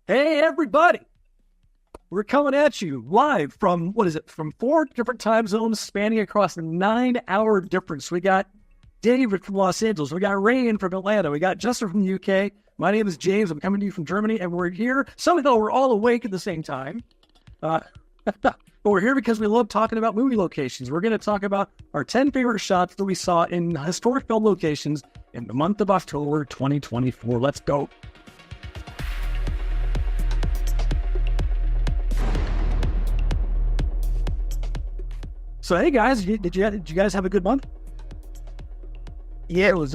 Hey, everybody. We're coming at you live from, from 4 different time zones spanning across a 9-hour difference. We got David from Los Angeles. We got Rain from Atlanta. We got Justin from the UK. My name is James. I'm coming to you from Germany, and we're here. Somehow we're all awake at the same time. But we're here because we love talking about movie locations. We're going to talk about our 10 favorite shots that we saw in historic film locations in the month of October 2024. Let's go. So hey guys, did you guys have a good month? Yeah, it was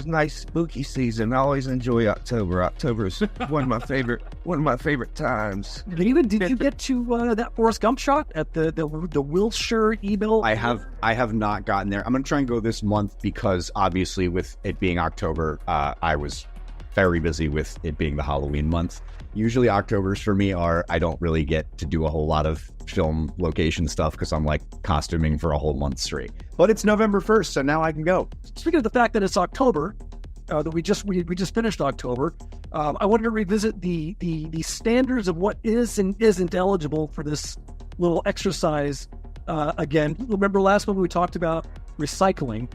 nice spooky season. I always enjoy October. October is one of my favorite times. Did you get to that Forrest Gump shot at the Wilshire Eagle? I have not gotten there. I'm gonna try and go this month because obviously with it being October, I was very busy with it being the Halloween month. Usually Octobers for me I don't really get to do a whole lot of film location stuff because I'm like costuming for a whole month straight. But it's November 1st, so now I can go. Speaking of the fact that it's October, that we just finished October, I wanted to revisit the standards of what is and isn't eligible for this little exercise. Again, remember last month we talked about recycling.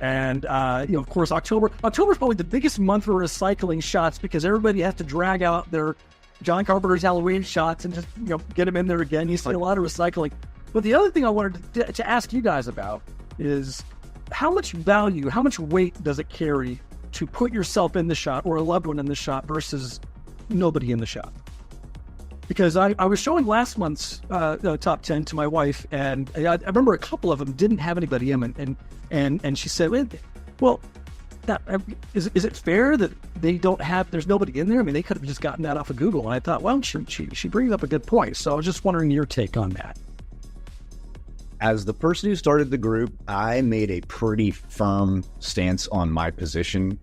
And, of course, October is probably the biggest month for recycling shots because everybody has to drag out their John Carpenter's Halloween shots and just, get them in there again. You see a lot of recycling. But the other thing I wanted to ask you guys about is how much value, how much weight does it carry to put yourself in the shot or a loved one in the shot versus nobody in the shot? Because I was showing last month's top 10 to my wife, and I remember a couple of them didn't have anybody in them, and she said, well, is it fair that there's nobody in there? I mean, they could have just gotten that off of Google. And I thought, well, she brings up a good point. So I was just wondering your take on that. As the person who started the group, I made a pretty firm stance on my position.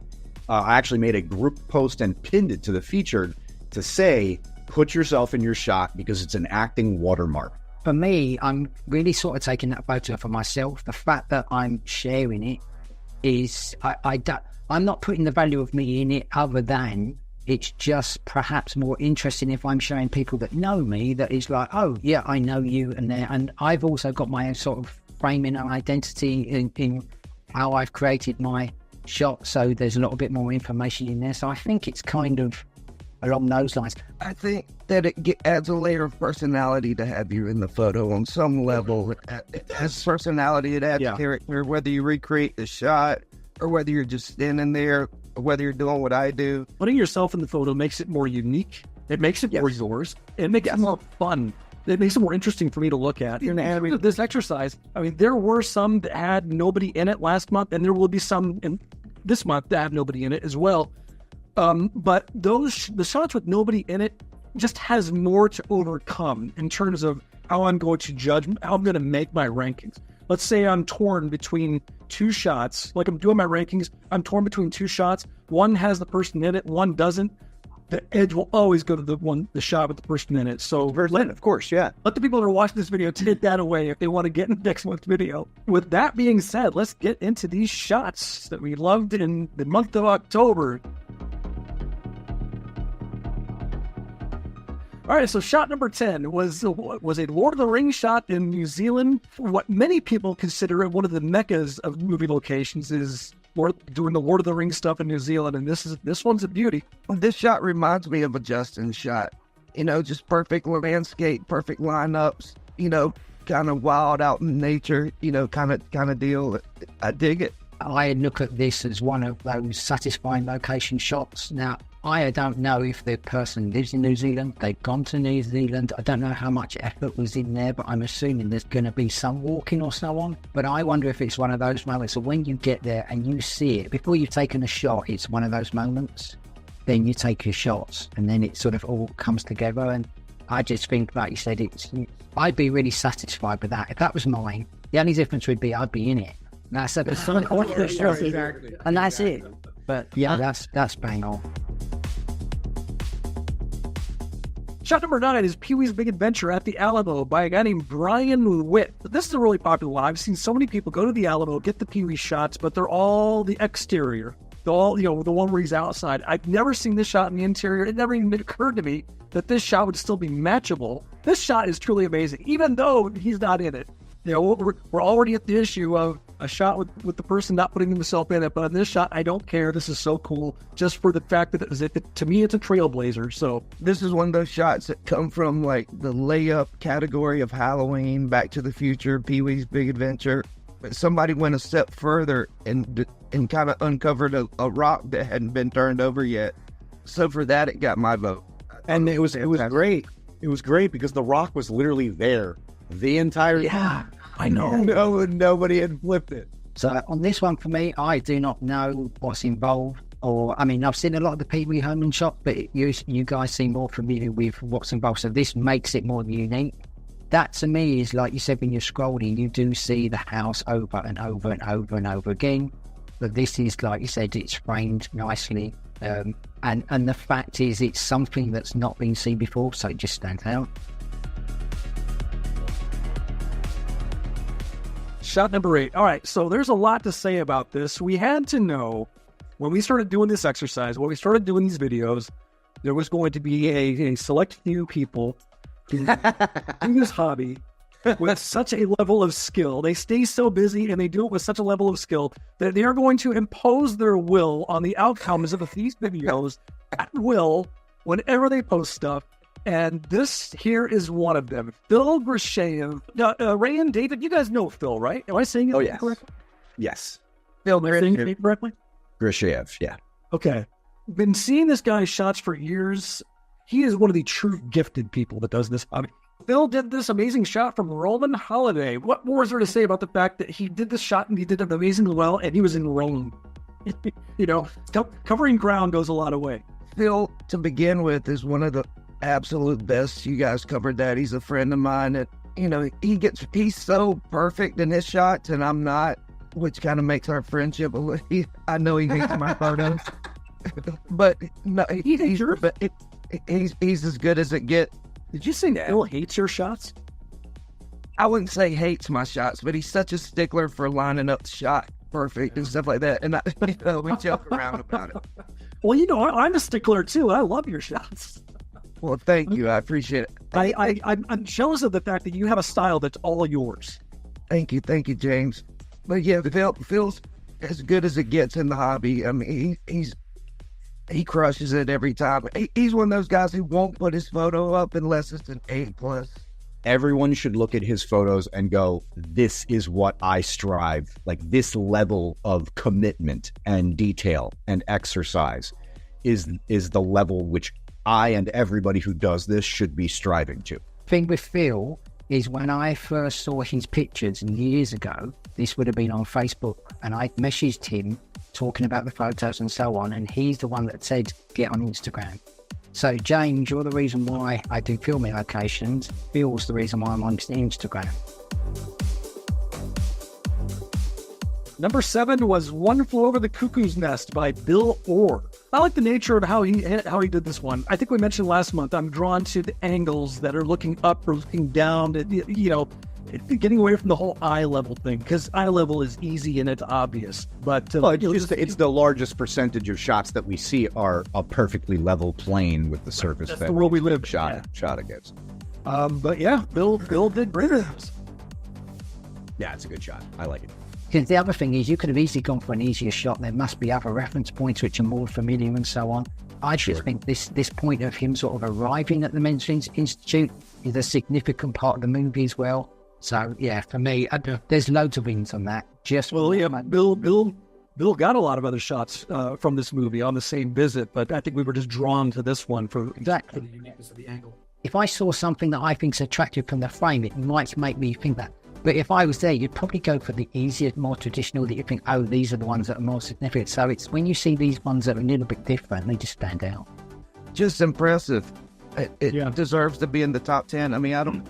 I actually made a group post and pinned it to the featured to say, put yourself in your shot because it's an acting watermark. For me, I'm really sort of taking that photo for myself. The fact that I'm sharing it is, I'm not putting the value of me in it other than it's just perhaps more interesting if I'm showing people that know me, that is like, oh yeah, I know you and I've also got my own sort of framing and identity in how I've created my shot. So there's a little bit more information in there. So I think it's kind of along those lines. I think that it adds a layer of personality to have you in the photo on some level. It adds personality, it adds character, whether you recreate the shot or whether you're just standing there or whether you're doing what I do. Putting yourself in the photo makes it more unique. It makes it more yours. It makes it more fun. It makes it more interesting for me to look at. And this exercise, there were some that had nobody in it last month, and there will be some in this month that have nobody in it as well. But the shots with nobody in it just has more to overcome in terms of how I'm going to judge, how I'm going to make my rankings. Let's say I'm torn between 2 shots, like I'm doing my rankings, I'm torn between 2 shots. One has the person in it, one doesn't. The edge will always go to the shot with the person in it. So of course, yeah. Let the people that are watching this video take that away if they want to get in next month's video. With that being said, let's get into these shots that we loved in the month of October. All right, so shot number 10 was a Lord of the Rings shot in New Zealand. What many people consider one of the meccas of movie locations is doing the Lord of the Rings stuff in New Zealand, and this one's a beauty. This shot reminds me of a Justin shot. Just perfect landscape, perfect lineups, kind of wild out in nature, kind of deal. I dig it. I look at this as one of those satisfying location shots. Now, I don't know if the person lives in New Zealand, they've gone to New Zealand. I don't know how much effort was in there, but I'm assuming there's going to be some walking or so on. But I wonder if it's one of those moments, so when you get there and you see it, before you've taken a shot, it's one of those moments, then you take your shots and then it sort of all comes together. And I just think, like you said, I'd be really satisfied with that. If that was mine, the only difference would be I'd be in it. That's at the front of the shot. Exactly. And that's it. But yeah, that's bang on. Shot number 9 is Peewees Big Adventure at the Alamo by a guy named Brian Witt. This is a really popular one. I've seen so many people go to the Alamo, get the Peewees shots, but they're all the exterior. the one where he's outside. I've never seen this shot in the interior. It never even occurred to me that this shot would still be matchable. This shot is truly amazing, even though he's not in it. We're already at the issue of a shot with the person not putting himself in it. But in this shot, I don't care. This is so cool, just for the fact that to me, it's a trailblazer. So this is one of those shots that come from like the layup category of Halloween, Back to the Future, Peewees Big Adventure. But somebody went a step further and kind of uncovered a rock that hadn't been turned over yet. So for that, it got my vote. And it was great. It was great because the rock was literally there the entire time. I know. Nobody had flipped it. So on this one, for me, I do not know what's involved. I've seen a lot of the Pee Wee Herman shot, but you guys seem more familiar with what's involved. So this makes it more unique. That to me is, like you said, when you're scrolling, you do see the house over and over and over and over again. But this is, like you said, it's framed nicely. And the fact is, it's something that's not been seen before, so it just stands out. Shot number 8. All right, so there's a lot to say about this. We had to know when we started doing this exercise, when we started doing these videos, there was going to be a select few people in this hobby with such a level of skill. They stay so busy and they do it with such a level of skill that they are going to impose their will on the outcomes of these videos at will whenever they post stuff. And this here is one of them. Phil Grishaev. Ray and David, you guys know Phil, right? Am I saying it correctly? Yes. Phil, am I saying it correctly? Grishaev, yeah. Okay. Been seeing this guy's shots for years. He is one of the true gifted people that does this hobby. Phil did this amazing shot from Roman Holiday. What more is there to say about the fact that he did this shot and he did it amazingly well, and he was in Rome? Covering ground goes a lot of way. Phil, to begin with, is one of the absolute best. You guys covered that. He's a friend of mine, and he's so perfect in his shots, and I'm not, which kind of makes our friendship a little. I know he hates my photos, but no, he's as good as it gets. Did you say Phil hates your shots? I wouldn't say hates my shots, but he's such a stickler for lining up the shot perfect and stuff like that. And we joke around about it. Well, I'm a stickler too. I love your shots. Well, thank you. I appreciate it. I'm jealous of the fact that you have a style that's all yours. Thank you, James. But yeah, Phil's as good as it gets in the hobby. I mean, he crushes it every time. He's one of those guys who won't put his photo up unless it's an A+. Everyone should look at his photos and go, this is what I strive. Like, this level of commitment and detail and exercise is the level which I and everybody who does this should be striving to. Thing with Phil is, when I first saw his pictures years ago, this would have been on Facebook, and I messaged him talking about the photos and so on, and he's the one that said, get on Instagram. So James, you're the reason why I do filming locations. Phil's the reason why I'm on Instagram. Number 7 was One Flew Over the Cuckoo's Nest by Bill Orr. I like the nature of how he did this one. I think we mentioned last month, I'm drawn to the angles that are looking up or looking down, getting away from the whole eye level thing, because eye level is easy and it's obvious. But it's the largest percentage of shots that we see are a perfectly level plane with the surface. That's the world we live shot against. But yeah, Bill did great at this. Yeah, it's a good shot. I like it. Because the other thing is, you could have easily gone for an easier shot. There must be other reference points which are more familiar and so on. I just think this point of him sort of arriving at the Mental Institute is a significant part of the movie as well. So yeah, for me, there's loads of wins on that. Bill got a lot of other shots from this movie on the same visit, but I think we were just drawn to this one for the uniqueness of the angle. If I saw something that I think is attractive from the frame, it might make me think that. But if I was there, you'd probably go for the easier, more traditional that you think, oh, these are the ones that are more significant. So it's when you see these ones that are a little bit different, they just stand out. Just impressive. It deserves to be in the top 10. I mean,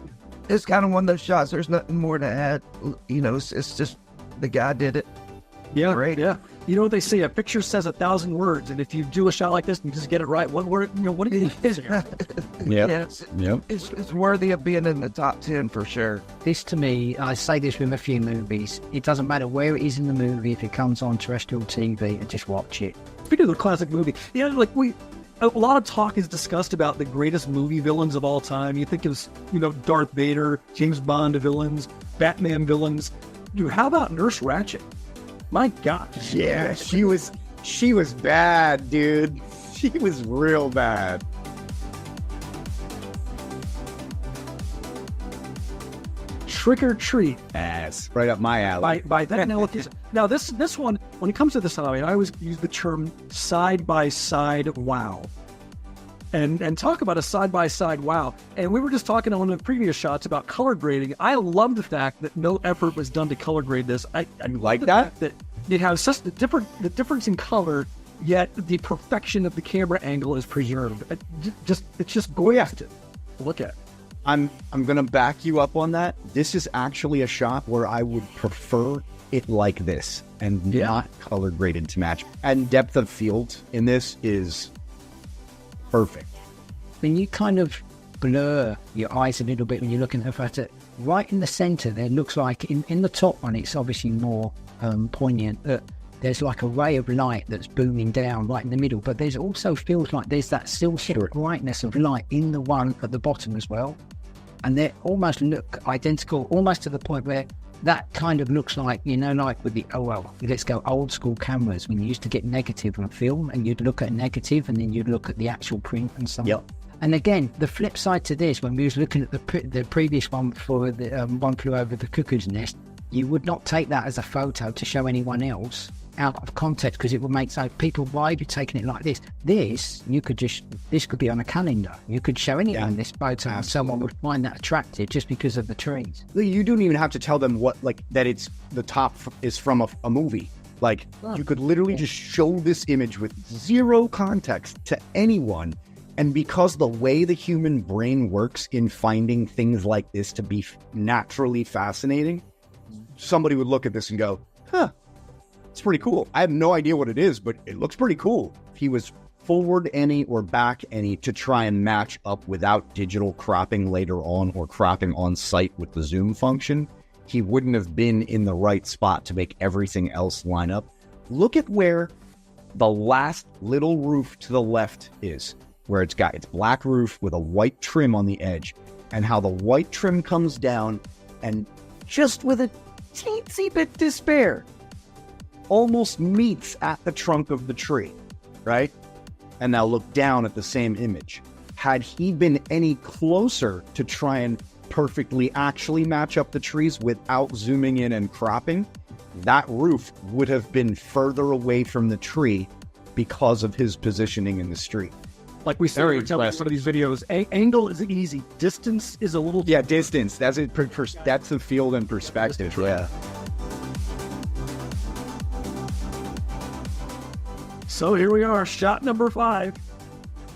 it's kind of one of those shots. There's nothing more to add. It's just the guy did it. Yeah, great. Yeah. You know what they say? A picture says 1,000 words, and if you do a shot like this and you just get it right, what word? What do you think? Yeah. It's worthy of being in the top 10 for sure. This to me, I say this with a few movies. It doesn't matter where it is in the movie. If it comes on terrestrial TV, and just watch it. Speaking of the classic movie, a lot of talk is discussed about the greatest movie villains of all time. You think of, Darth Vader, James Bond villains, Batman villains. Dude, how about Nurse Ratched? My gosh. Yeah, she was bad, dude. She was real bad. Trick or Treat. Ass. Right up my alley. By that analogy. Now, this one, when it comes to this, I always use the term side-by-side wow. And talk about a side-by-side wow. And we were just talking on one of the previous shots about color grading. I love the fact that no effort was done to color grade this. I like that? That it has such the difference in color, yet the perfection of the camera angle is preserved. It's just gorgeous to look at. I'm gonna back you up on that. This is actually a shot where I would prefer it like this and not color graded to match. And depth of field in this is perfect. When you kind of blur your eyes a little bit when you're looking at it, right in the center there looks like in the top one it's obviously more poignant that there's like a ray of light that's booming down right in the middle, but there's also feels like there's that still brightness of light in the one at the bottom as well, and they almost look identical, almost to the point where that kind of looks like, like with the, let's go old school cameras when you used to get negative on film and you'd look at negative and then you'd look at the actual print and so on. Yep. And again, the flip side to this, when we was looking at the previous one for the One Flew Over the Cuckoo's Nest, you would not take that as a photo to show anyone else out of context because it would make people, why are you taking it like this? This could be on a calendar. You could show anyone this photo and someone would find that attractive just because of the trees. You don't even have to tell them that it's the top is from a movie. You could literally just show this image with zero context to anyone. And because the way the human brain works in finding things like this to be naturally fascinating, somebody would look at this and go, it's pretty cool. I have no idea what it is, but it looks pretty cool. If he was forward any or back any to try and match up without digital cropping later on or cropping on site with the zoom function, he wouldn't have been in the right spot to make everything else line up. Look at where the last little roof to the left is, where it's got its black roof with a white trim on the edge, and how the white trim comes down and just with a teensy bit to spare almost meets at the trunk of the tree, right? And now look down at the same image. Had he been any closer to try and perfectly actually match up the trees without zooming in and cropping, that roof would have been further away from the tree because of his positioning in the street. Like we said, we're telling some of these videos, angle is easy. Distance is a little... Yeah, distance. That's it. That's the field and perspective. Yeah. So here we are, shot number 5.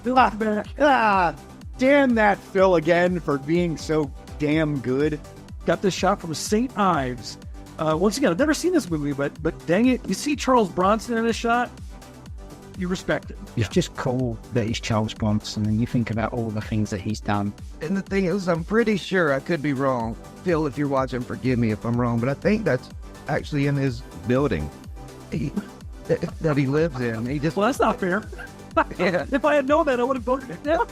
Lockback. Damn that Phil again for being so damn good. Got this shot from St. Ives. Once again, I've never seen this movie, but dang it, you see Charles Bronson in this shot, you respect it. It's just cool that he's Charles Bronson, and you think about all the things that he's done. And the thing is, I'm pretty sure, I could be wrong. Phil, if you're watching, forgive me if I'm wrong, but I think that's actually in his building that he lives in. Well, that's not fair. Yeah. If I had known that, I would have voted it. Yeah.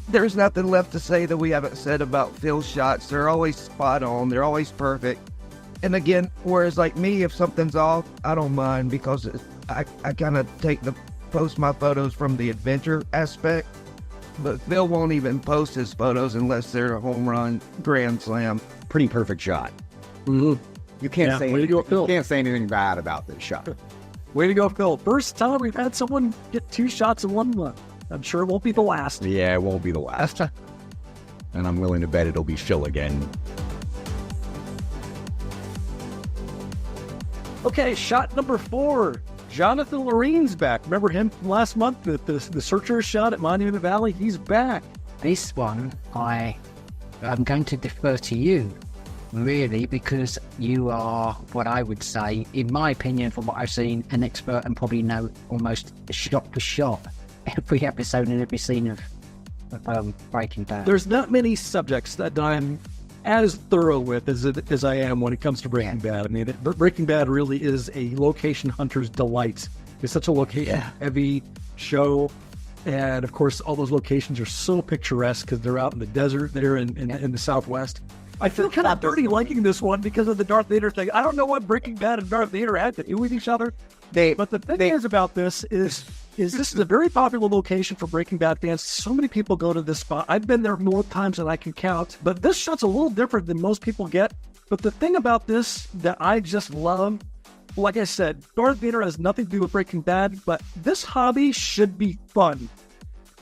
There's nothing left to say that we haven't said about Phil's shots. They're always spot on. They're always perfect. And again, whereas like me, if something's off, I don't mind because I kind of post my photos from the adventure aspect. But Phil won't even post his photos unless they're a home run grand slam. Pretty perfect shot. Mm-hmm. You can't say anything bad about this shot. Way to go, Phil. First time we've had someone get 2 shots in 1 month. I'm sure it won't be the last. Yeah, it won't be the last. And I'm willing to bet it'll be Phil again. Okay, shot number 4. Jonathan Lorene's back. Remember him from last month? The searcher shot at Monument Valley? He's back. This one, I'm going to defer to you really, because you are what I would say, in my opinion, from what I've seen, an expert and probably know almost shot for shot every episode and every scene of Breaking Bad. There's not many subjects that I'm as thorough with as I am when it comes to Breaking Bad. I mean, Breaking Bad really is a location hunter's delight. It's such a location-heavy show. And, of course, all those locations are so picturesque because they're out in the desert there in the Southwest. I feel kind of dirty liking this one because of the Darth Vader thing. I don't know what Breaking Bad and Darth Vader had to do with each other. But the thing is about this is this is a very popular location for Breaking Bad fans. So many people go to this spot. I've been there more times than I can count. But this shot's a little different than most people get. But the thing about this that I just love, like I said, Darth Vader has nothing to do with Breaking Bad, but this hobby should be fun.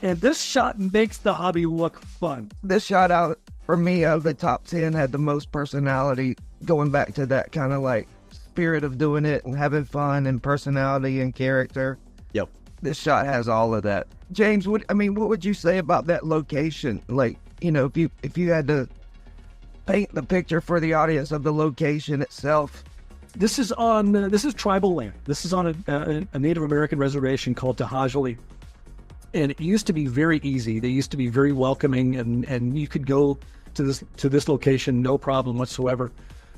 And this shot makes the hobby look fun. This shot out, for me, out of the top 10, had the most personality, going back to that kind of like spirit of doing it and having fun and personality and character. Yep. This shot has all of that. James, what would you say about that location? Like, you know, if you had to paint the picture for the audience of the location itself. This is tribal land. This is on a Native American reservation called Tahajali. And it used to be very easy. They used to be very welcoming, and you could go to this location no problem whatsoever.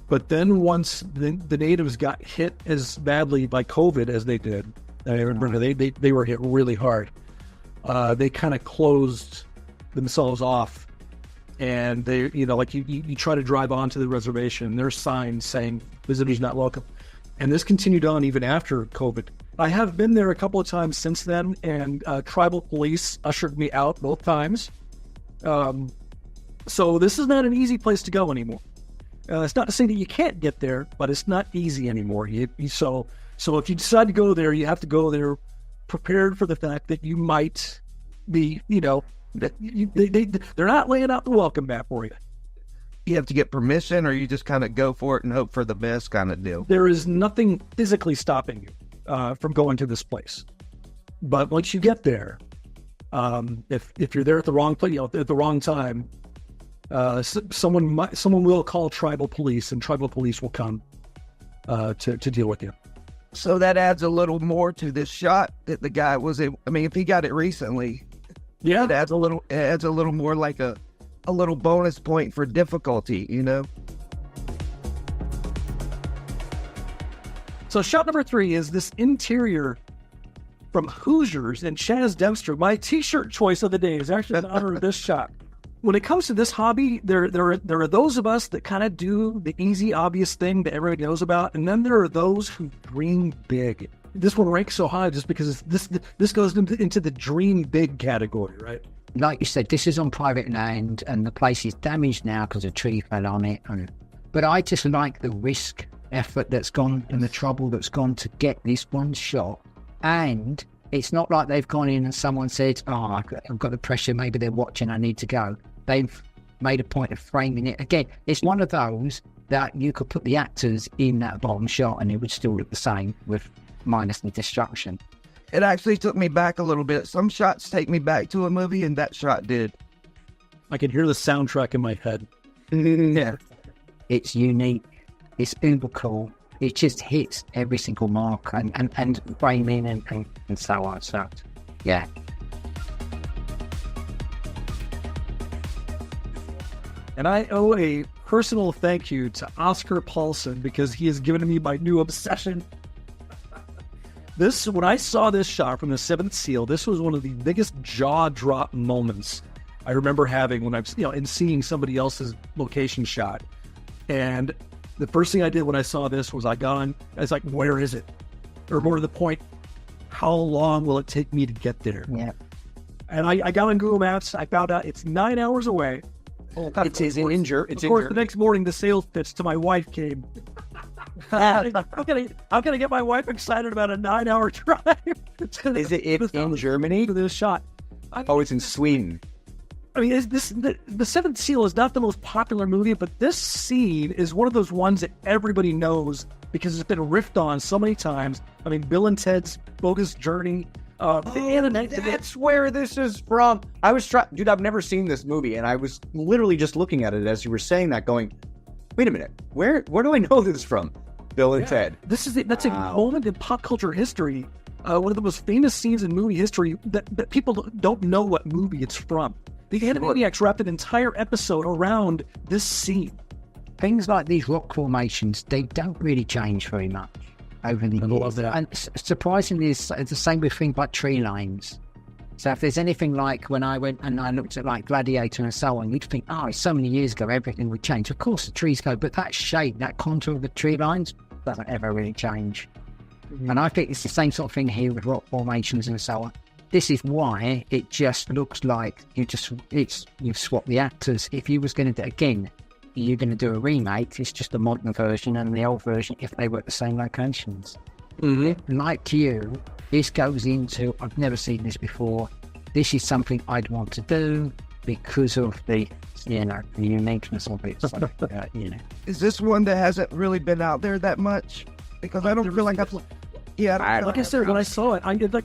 But then once the natives got hit as badly by COVID as they did, I remember they were hit really hard. They kind of closed themselves off, and they, you know, like you try to drive onto the reservation, there's signs saying visitors not welcome, and this continued on even after COVID. I have been there a couple of times since then, and tribal police ushered me out both times. So this is not an easy place to go anymore. It's not to say that you can't get there, but it's not easy anymore. So if you decide to go there, you have to go there prepared for the fact that you might be, you know, that they're not laying out the welcome mat for you. You have to get permission, or you just kind of go for it and hope for the best kind of deal? There is nothing physically stopping you from going to this place. But once you get there, if you're there at the wrong place, you know, at the wrong time, someone will call tribal police, and tribal police will come to deal with you. So that adds a little more to this shot that the guy was able, I mean, if he got it recently, yeah, it adds a little more like a little bonus point for difficulty, you know? So shot number 3 is this interior from Hoosiers and Chaz Dempster. My t-shirt choice of the day is actually in honor of this shot. When it comes to this hobby, there are those of us that kind of do the easy, obvious thing that everybody knows about, and then there are those who dream big. This one ranks so high just because this goes into the dream big category, right? Like you said, this is on private land, and the place is damaged now because a tree fell on it. But I just like the risk, effort that's gone, and the trouble that's gone to get this one shot. And it's not like they've gone in and someone said, "Oh, I've got the pressure. Maybe they're watching. I need to go." They've made a point of framing it. Again, it's one of those that you could put the actors in that bottom shot and it would still look the same with minus the destruction. It actually took me back a little bit. Some shots take me back to a movie, and that shot did. I can hear the soundtrack in my head. Yeah. It's unique. It's uber cool. It just hits every single mark and framing and so on. So, yeah. And I owe a personal thank you to Oscar Paulson because he has given me my new obsession. When I saw this shot from The Seventh Seal, this was one of the biggest jaw drop moments I remember having when in seeing somebody else's location shot. And the first thing I did when I saw this was I was like, where is it? Or more to the point, how long will it take me to get there? Yeah. And I got on Google Maps. I found out it's 9 hours away. It's injured. Of course, the next morning, the sales pitch to my wife came. How can I get my wife excited about a 9-hour drive? Is it in Germany? For this shot. It's in Sweden. I mean, the Seventh Seal is not the most popular movie, but this scene is one of those ones that everybody knows because it's been riffed on so many times. I mean, Bill and Ted's Bogus Journey. That's where this is from. I was dude, I've never seen this movie, and I was literally just looking at it as you were saying that, going, wait a minute, where do I know this from? Bill and Ted. That's a moment in pop culture history. One of the most famous scenes in movie history that people don't know what movie it's from. The Animaniacs wrapped an entire episode around this scene. Things like these rock formations, they don't really change very much over the years. And surprisingly, it's the same with things like tree lines. So if there's anything like when I went and I looked at like Gladiator and so on, you'd think, so many years ago, everything would change. Of course, the trees go, but that shape, that contour of the tree lines doesn't ever really change. Mm-hmm. And I think it's the same sort of thing here with rock formations and so on. This is why it just looks like you've swapped the actors. If you was going to do again, you're going to do a remake, it's just a modern version and the old version if they were at the same locations. Mm-hmm. Like you, this goes into, I've never seen this before. This is something I'd want to do because of the uniqueness of it. So, Is this one that hasn't really been out there that much? Because I don't feel like like I said, when I saw it, I did like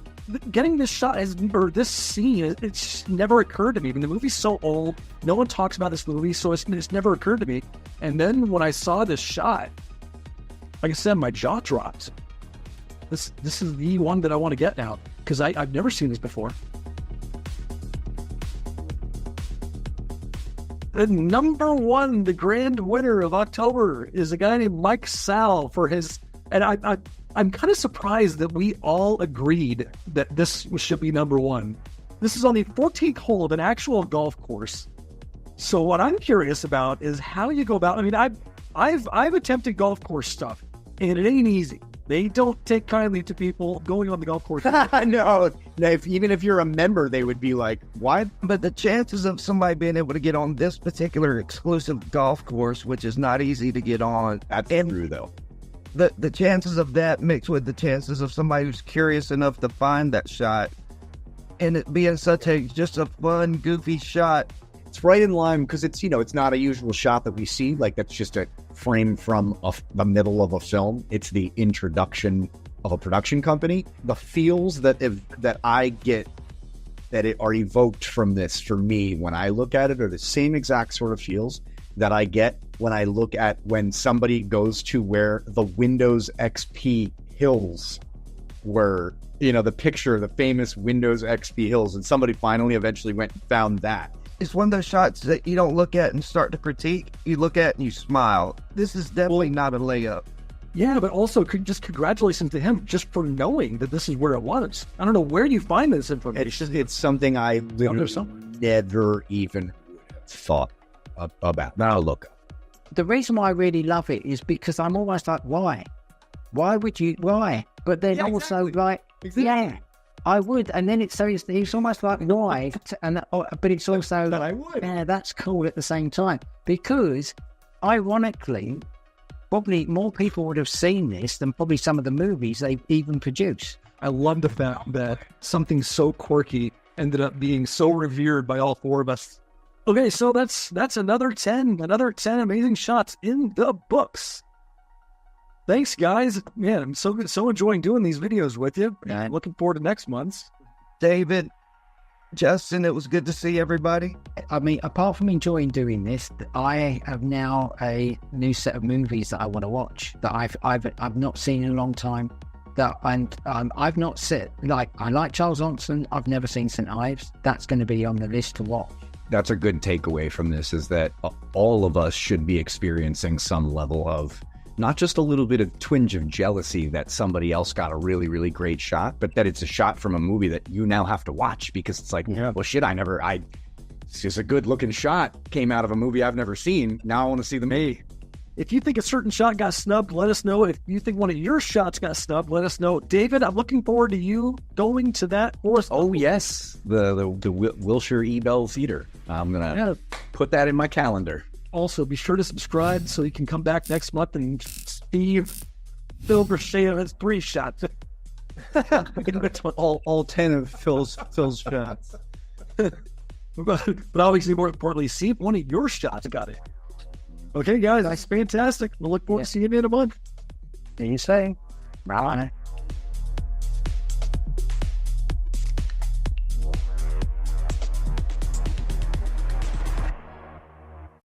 getting this shot or this scene. It's never occurred to me. I mean, the movie's so old, no one talks about this movie, so it's never occurred to me. And then when I saw this shot, like I said, my jaw dropped. This is the one that I want to get now because I've never seen this before. The number one, the grand winner of October, is a guy named Mike Sal for his. And I'm kind of surprised that we all agreed that this should be number one. This is on the 14th hole of an actual golf course. So what I'm curious about is how you go about. I mean, I've attempted golf course stuff, and it ain't easy. They don't take kindly to people going on the golf course. No, even if you're a member, they would be like, "Why?" But the chances of somebody being able to get on this particular exclusive golf course, which is not easy to get on, that's true though. The chances of that mixed with the chances of somebody who's curious enough to find that shot, and it being just a fun, goofy shot. It's right in line because it's not a usual shot that we see. Like that's just a frame from the middle of a film. It's the introduction of a production company. The feels that I get that are evoked from this for me when I look at it are the same exact sort of feels that I get when I look at when somebody goes to where the Windows XP hills were, the picture of the famous Windows XP hills, and somebody finally eventually went and found that. It's one of those shots that you don't look at and start to critique. You look at and you smile. This is definitely not a layup. Yeah, but also just congratulations to him just for knowing that this is where it was. I don't know where you find this information. It's something I literally never even thought about. Now look. The reason why I really love it is because I'm almost like, why? Why would you? Why? But then also like, yeah, I would. And then it's almost like, why? But it's also, I would. Yeah, that's cool at the same time. Because, ironically, probably more people would have seen this than probably some of the movies they've even produced. I love the fact that something so quirky ended up being so revered by all four of us. Okay, so that's another 10 amazing shots in the books. Thanks, guys. Man, I'm so enjoying doing these videos with you. Yeah. Looking forward to next month's. David, Justin, it was good to see everybody. I mean, apart from enjoying doing this, I have now a new set of movies that I want to watch that I've not seen in a long time. I've not seen. Like, I like Charles Bronson. I've never seen St. Ives. That's going to be on the list to watch. That's a good takeaway from this, is that all of us should be experiencing some level of, not just a little bit of twinge of jealousy that somebody else got a really, really great shot, but that it's a shot from a movie that you now have to watch because it's like, well, shit, it's just a good looking shot came out of a movie I've never seen. Now I want to see the movie. If you think a certain shot got snubbed, let us know. If you think one of your shots got snubbed, let us know. David, I'm looking forward to you going to that forest. Oh, yes. The Wilshire Ebell Theater. I'm going to put that in my calendar. Also, be sure to subscribe so you can come back next month and Steve Phil Brachet has 3 shots. all 10 of Phil's shots. But obviously, more importantly, see if one of your shots got it. Okay, guys, that's fantastic. We'll look forward to seeing you in a month. Do you say? Right.